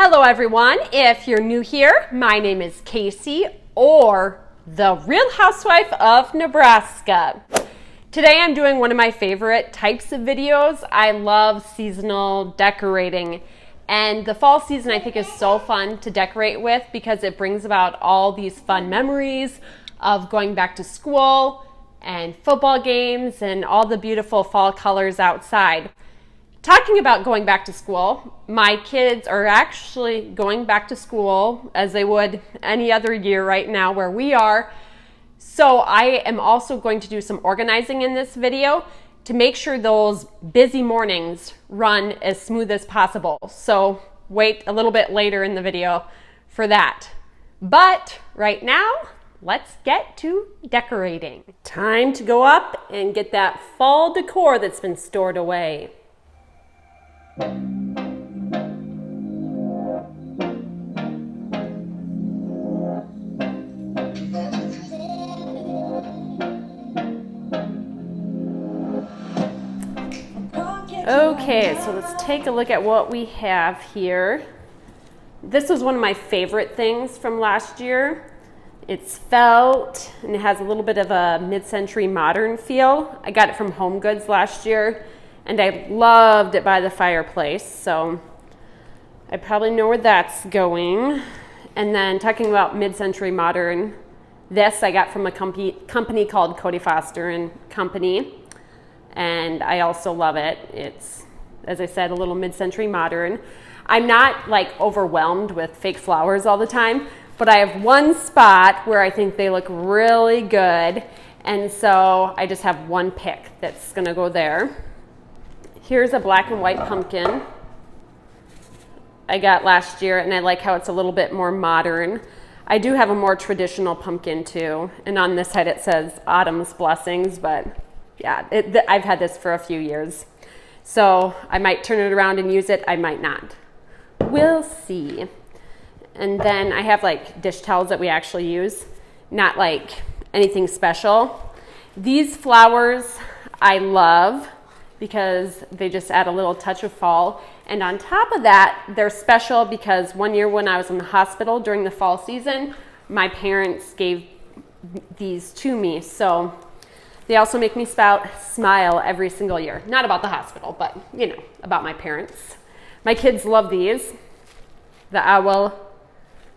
Hello everyone, if you're new here, my name is Casey, or the Real Housewife of Nebraska. Today I'm doing one of my favorite types of videos. I love seasonal decorating, and the fall season I think is so fun to decorate with because it brings about all these fun memories of going back to school and football games and all the beautiful fall colors outside. Talking about going back to school, my kids are actually going back to school as they would any other year right now where we are. So I am also going to do some organizing in this video to make sure those busy mornings run as smooth as possible. So wait a little bit later in the video for that. But right now, let's get to decorating. Time to go up and get that fall decor that's been stored away. Okay, so let's take a look at what we have here. This was one of my favorite things from last year. It's felt and it has a little bit of a mid-century modern feel. I got it from Home Goods last year and I loved it by the fireplace, so I probably know where that's going. And then talking about mid-century modern, this I got from a company called Cody Foster and Company, and I also love it. It's, as I said, a little mid-century modern. I'm not like overwhelmed with fake flowers all the time, but I have one spot where I think they look really good, and so I just have one pick that's gonna go there. Here's a black and white pumpkin I got last year, and I like how it's a little bit more modern. I do have a more traditional pumpkin too, and on this side it says Autumn's Blessings, but yeah, I've had this for a few years. So I might turn it around and use it, I might not. We'll see. And then I have like dish towels that we actually use, not like anything special. These flowers I love because they just add a little touch of fall. And on top of that, they're special because one year when I was in the hospital during the fall season, my parents gave these to me. So they also make me smile every single year. Not about the hospital, but you know, about my parents. My kids love these, the owl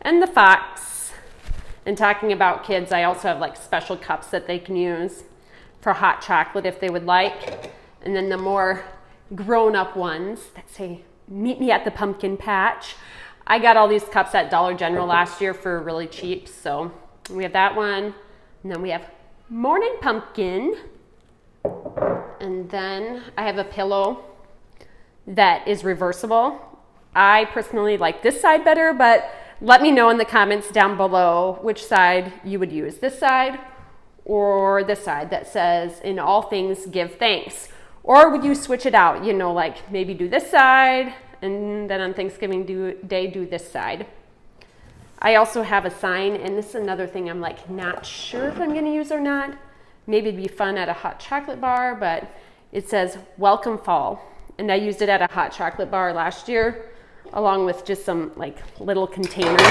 and the fox. And talking about kids, I also have like special cups that they can use for hot chocolate if they would like. And then the more grown-up ones that say, meet me at the pumpkin patch. I got all these cups at Dollar General last year for really cheap. So we have that one. And then we have Morning Pumpkin. And then I have a pillow that is reversible. I personally like this side better, but let me know in the comments down below which side you would use. This side or this side that says, in all things, give thanks. Or would you switch it out? You know, like maybe do this side and then on Thanksgiving Day do this side. I also have a sign, and this is another thing I'm like not sure if I'm gonna use or not. Maybe it'd be fun at a hot chocolate bar, but it says welcome fall. And I used it at a hot chocolate bar last year, along with just some like little containers.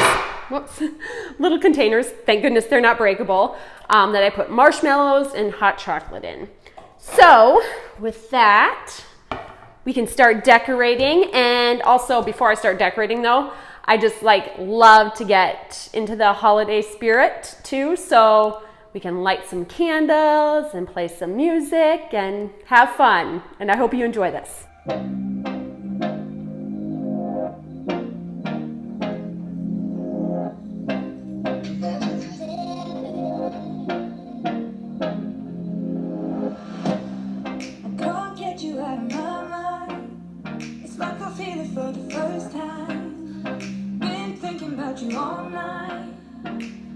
Whoops, little containers, thank goodness they're not breakable, that I put marshmallows and hot chocolate in. So with that, we can start decorating. And also before I start decorating though, I just like love to get into the holiday spirit too. So we can light some candles and play some music and have fun. And I hope you enjoy this.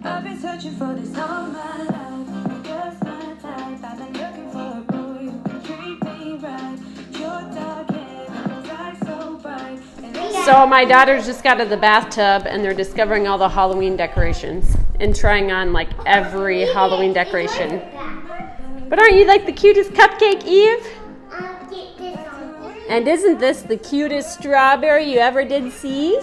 I've been searching for this all my life. Just my type. I've been looking for a boy who can treat me right. Your dark hair and those eyes so bright. So my daughters just got out of the bathtub and they're discovering all the Halloween decorations and trying on like every Halloween decoration. But aren't you like the cutest cupcake, Eve? I'll get this on. And isn't this the cutest strawberry you ever did see?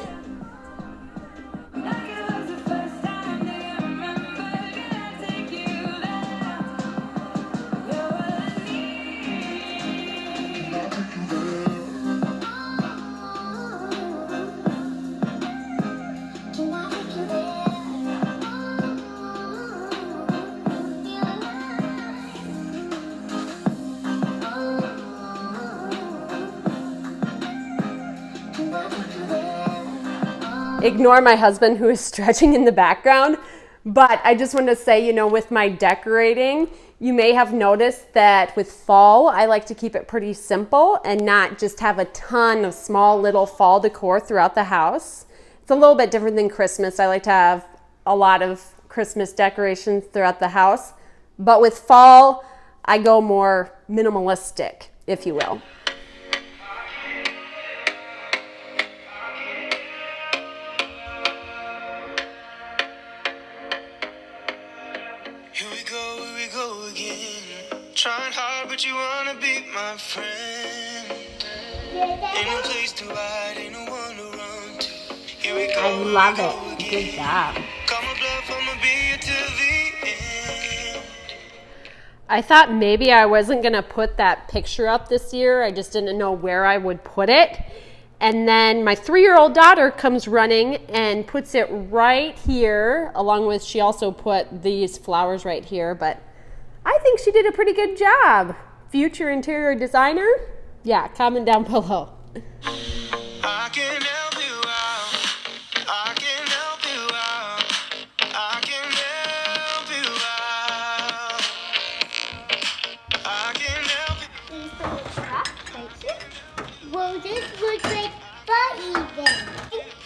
Ignore my husband who is stretching in the background. But I just want to say, you know, with my decorating, you may have noticed that with fall, I like to keep it pretty simple and not just have a ton of small little fall decor throughout the house. It's a little bit different than Christmas. I like to have a lot of Christmas decorations throughout the house. But with fall, I go more minimalistic, if you will. Here we go again. Trying hard, but you wanna be my friend. Ain't no place to hide, ain't no one to run to. Here we go. I love it. Good job. Call my bluff, I'ma be here till the end. I thought maybe I wasn't going to put that picture up this year. I just didn't know where I would put it. And then my 3-year-old daughter comes running and puts it right here, along with, she also put these flowers right here. But I think she did a pretty good job. Future interior designer? Yeah, comment down below. I can help you out. I can help you out. I can help you out. I can help you. These little truck places. Well, this looks like bunny then.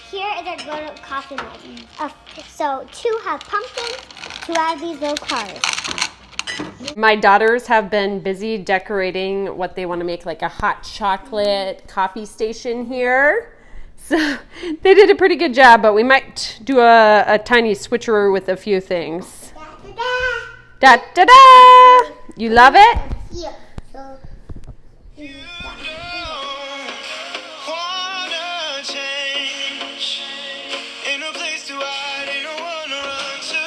Here is our grown-up coffee mug. So 2 have pumpkins, 2 have these little cars. My daughters have been busy decorating what they want to make, like a hot chocolate coffee station here. So they did a pretty good job, but we might do a tiny switcheroo with a few things. Da, da, da. Da da da! You love it? Here. So, You don't wanna change. Ain't no place to hide, ain't no one to run to.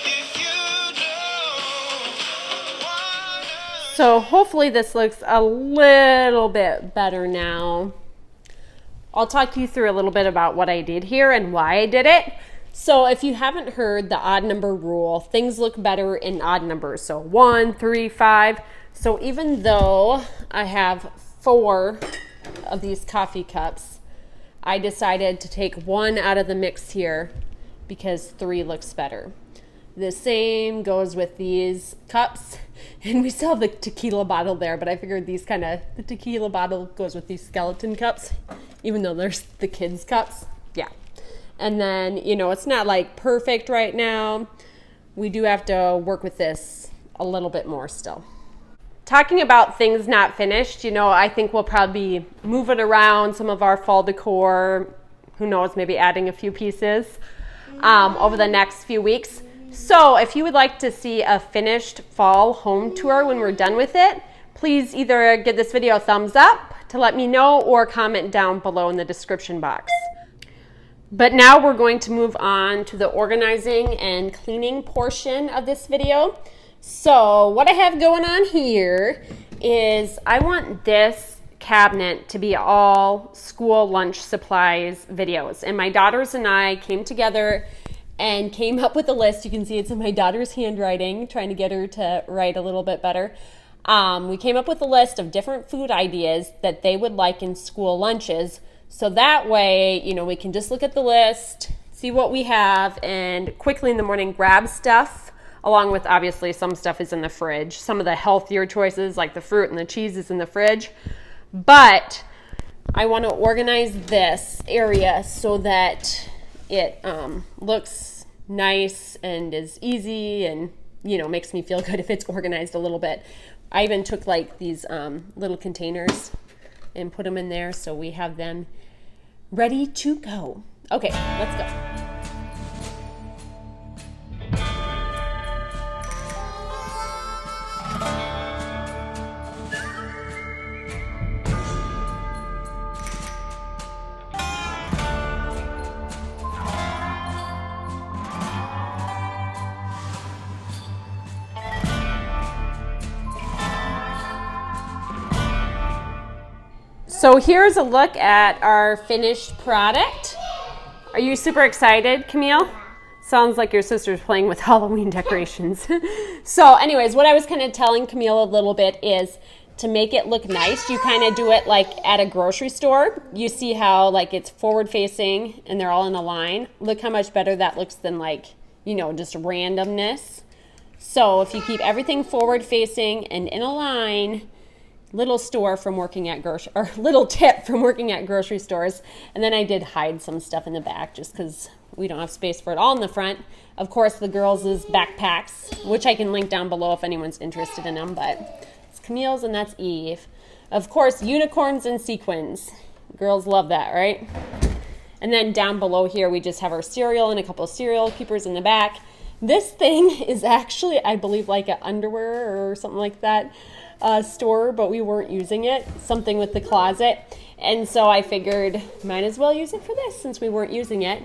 If you don't wanna. So hopefully this looks a little bit better now. I'll talk you through a little bit about what I did here and why I did it. So if you haven't heard the odd number rule, things look better in odd numbers. So 1, 3, 5. So even though I have 4 of these coffee cups, I decided to take 1 out of the mix here because 3 looks better. The same goes with these cups, and we still have the tequila bottle there, but I figured the tequila bottle goes with these skeleton cups, even though there's the kids' cups. Yeah. And then, you know, it's not like perfect right now. We do have to work with this a little bit more still. Talking about things not finished, you know, I think we'll probably be moving around some of our fall decor. Who knows, maybe adding a few pieces over the next few weeks. So if you would like to see a finished fall home tour when we're done with it, please either give this video a thumbs up to let me know or comment down below in the description box. But now we're going to move on to the organizing and cleaning portion of this video. So what I have going on here is I want this cabinet to be all school lunch supplies videos. And my daughters and I came together and came up with a list. You can see it's in my daughter's handwriting, trying to get her to write a little bit better. We came up with a list of different food ideas that they would like in school lunches. So that way, you know, we can just look at the list, see what we have, and quickly in the morning grab stuff, along with obviously some stuff is in the fridge. Some of the healthier choices like the fruit and the cheese is in the fridge. But I want to organize this area so that it looks nice and is easy and, you know, makes me feel good if it's organized a little bit. I even took like these little containers and put them in there so we have them ready to go. Okay, let's go. So here's a look at our finished product. Are you super excited, Camille? Sounds like your sister's playing with Halloween decorations. So anyways, what I was kind of telling Camille a little bit is to make it look nice, you kind of do it like at a grocery store. You see how like it's forward facing and they're all in a line. Look how much better that looks than like, you know, just randomness. So if you keep everything forward facing and in a line, little tip from working at grocery stores. And then I did hide some stuff in the back just because we don't have space for it all in the front. Of course, the girls' backpacks, which I can link down below if anyone's interested in them, but it's Camille's and that's Eve. Of course, unicorns and sequins. Girls love that, right? And then down below here, we just have our cereal and a couple of cereal keepers in the back. This thing is actually, I believe, like an underwear or something like that store, but we weren't using it. Something with the closet. And so I figured might as well use it for this since we weren't using it.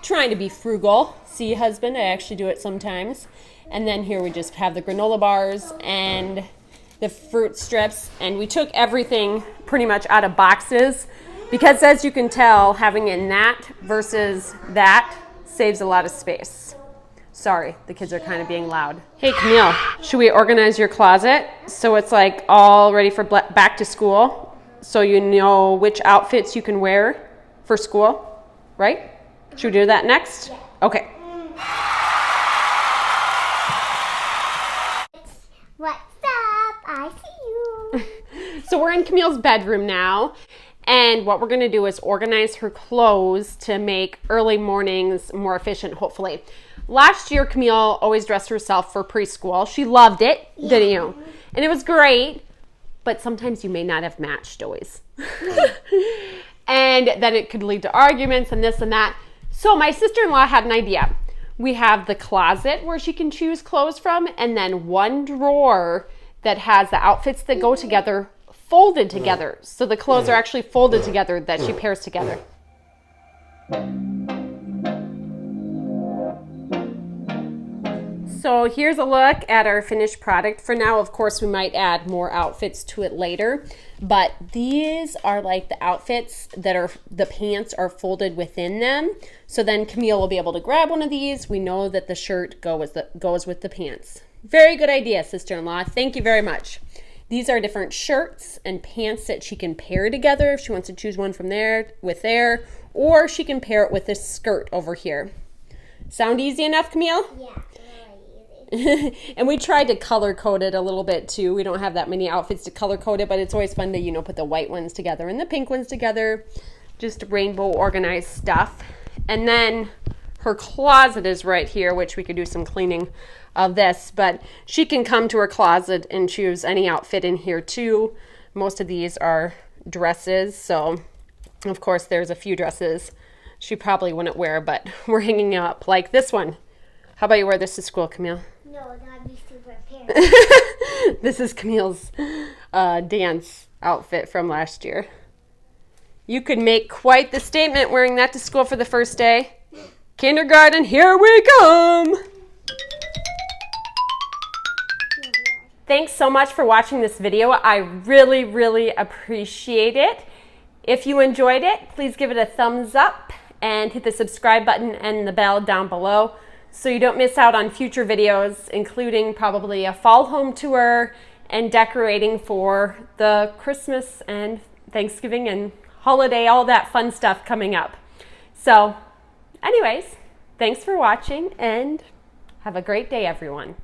Trying to be frugal. See, husband, I actually do it sometimes. And then here we just have the granola bars and the fruit strips. And we took everything pretty much out of boxes because, as you can tell, having it in that versus that saves a lot of space. Sorry, the kids are kind of being loud. Hey, Camille, should we organize your closet so it's like all ready for back to school so you know which outfits you can wear for school, right? Should we do that next? Yeah. Okay. What's up? I see you. So we're in Camille's bedroom now. And what we're going to do is organize her clothes to make early mornings more efficient, hopefully. Last year, Camille always dressed herself for preschool. She loved it, didn't you? And it was great, but sometimes you may not have matched always. And then it could lead to arguments and this and that. So my sister-in-law had an idea. We have the closet where she can choose clothes from, and then one drawer that has the outfits that go together folded together. So the clothes are actually folded together that she pairs together. So here's a look at our finished product. For now, of course, we might add more outfits to it later, but these are like the outfits that are, the pants are folded within them. So then Camille will be able to grab one of these. We know that the shirt goes with the pants. Very good idea, sister-in-law. Thank you very much. These are different shirts and pants that she can pair together if she wants to choose one from there with there, or she can pair it with this skirt over here. Sound easy enough, Camille? Yeah. And we tried to color code it a little bit too. We don't have that many outfits to color code it, but it's always fun to, you know, put the white ones together and the pink ones together. Just rainbow organized stuff. And then her closet is right here, which we could do some cleaning of this, but she can come to her closet and choose any outfit in here too. Most of these are dresses, so of course there's a few dresses she probably wouldn't wear, but we're hanging up like this one. How about you wear this to school, Camille? No, that'd be super apparent. This is Camille's dance outfit from last year. You could make quite the statement wearing that to school for the first day. Kindergarten, here we come! Thanks so much for watching this video. I really, really appreciate it. If you enjoyed it, please give it a thumbs up and hit the subscribe button and the bell down below so you don't miss out on future videos, including probably a fall home tour and decorating for the Christmas and Thanksgiving and holiday, all that fun stuff coming up. So anyways, thanks for watching and have a great day, everyone.